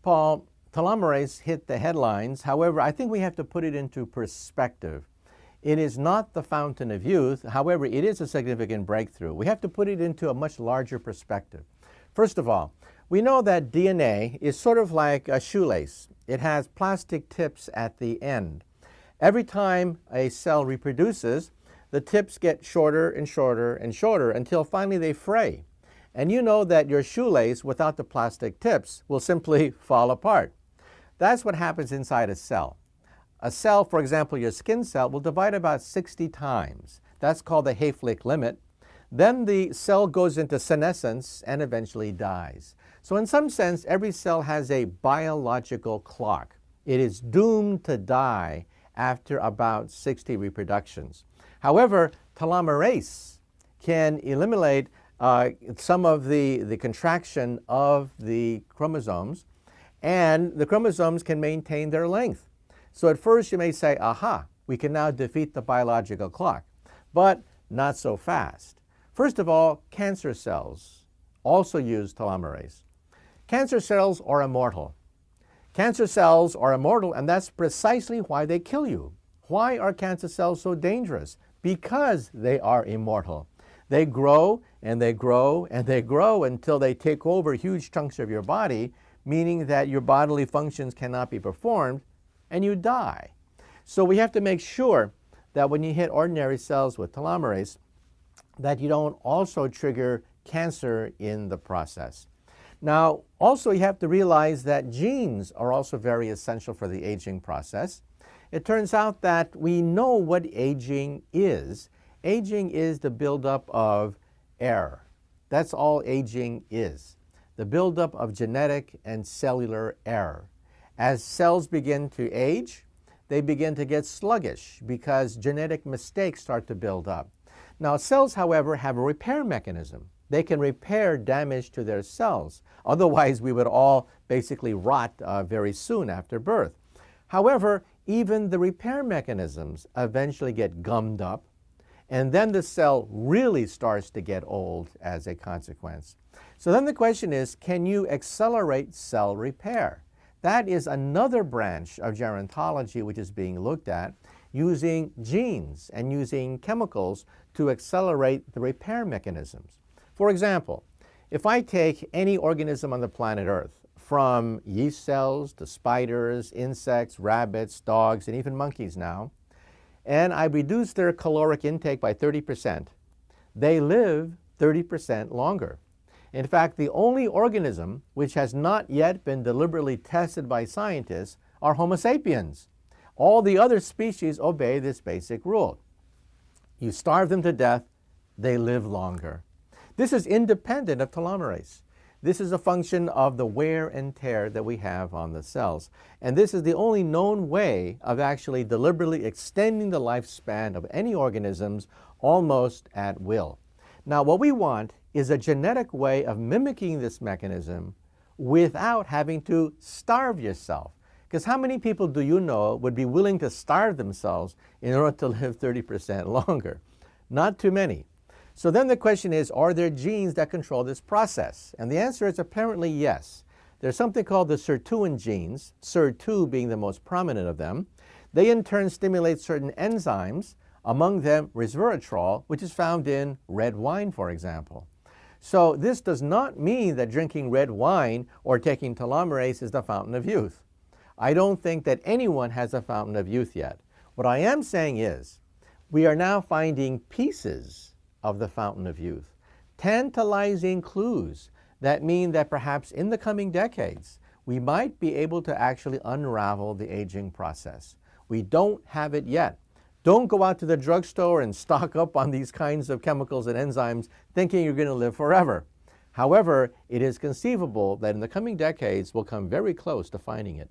Paul, telomerase hit the headlines. However, I think we have to put it into perspective. It is not the fountain of youth. However, it is a significant breakthrough. We have to put it into a much larger perspective. First of all, we know that DNA is sort of like a shoelace. It has plastic tips at the end. Every time a cell reproduces, the tips get shorter and shorter and shorter until finally they fray. And you know that your shoelace without the plastic tips will simply fall apart. That's what happens inside a cell. A cell, for example, your skin cell, will divide about 60 times. That's called the Hayflick limit. Then the cell goes into senescence and eventually dies. So in some sense, every cell has a biological clock. It is doomed to die after about 60 reproductions. However, telomerase can eliminate some of the contraction of the chromosomes, and the chromosomes can maintain their length. So at first you may say, aha, we can now defeat the biological clock, but not so fast. First of all, cancer cells also use telomerase. Cancer cells are immortal. Cancer cells are immortal, and that's precisely why they kill you. Why are cancer cells so dangerous? Because they are immortal. They grow and they grow and they grow until they take over huge chunks of your body, meaning that your bodily functions cannot be performed, and you die. So we have to make sure that when you hit ordinary cells with telomerase, that you don't also trigger cancer in the process. Now, also you have to realize that genes are also very essential for the aging process. It turns out that we know what aging is. Aging is the buildup of error. That's all aging is, the buildup of genetic and cellular error. As cells begin to age, they begin to get sluggish because genetic mistakes start to build up. Now, cells, however, have a repair mechanism. They can repair damage to their cells. Otherwise, we would all basically rot very soon after birth. However, even the repair mechanisms eventually get gummed up, and then the cell really starts to get old as a consequence. So then the question is, can you accelerate cell repair? That is another branch of gerontology which is being looked at, using genes and using chemicals to accelerate the repair mechanisms. For example, if I take any organism on the planet Earth, from yeast cells to spiders, insects, rabbits, dogs, and even monkeys now, and I reduce their caloric intake by 30%, they live 30% longer. In fact, the only organism which has not yet been deliberately tested by scientists are Homo sapiens. All the other species obey this basic rule. You starve them to death, they live longer. This is independent of telomerase. This is a function of the wear and tear that we have on the cells. And this is the only known way of actually deliberately extending the lifespan of any organisms almost at will. Now, what we want is a genetic way of mimicking this mechanism without having to starve yourself. Because how many people do you know would be willing to starve themselves in order to live 30% longer? Not too many. So then the question is, are there genes that control this process? And the answer is apparently yes. There's something called the sirtuin genes, SIR2 being the most prominent of them. They in turn stimulate certain enzymes, among them resveratrol, which is found in red wine, for example. So this does not mean that drinking red wine or taking telomerase is the fountain of youth. I don't think that anyone has a fountain of youth yet. What I am saying is, we are now finding pieces of the fountain of youth, tantalizing clues that mean that perhaps in the coming decades, we might be able to actually unravel the aging process. We don't have it yet. Don't go out to the drugstore and stock up on these kinds of chemicals and enzymes thinking you're going to live forever. However, it is conceivable that in the coming decades we'll come very close to finding it.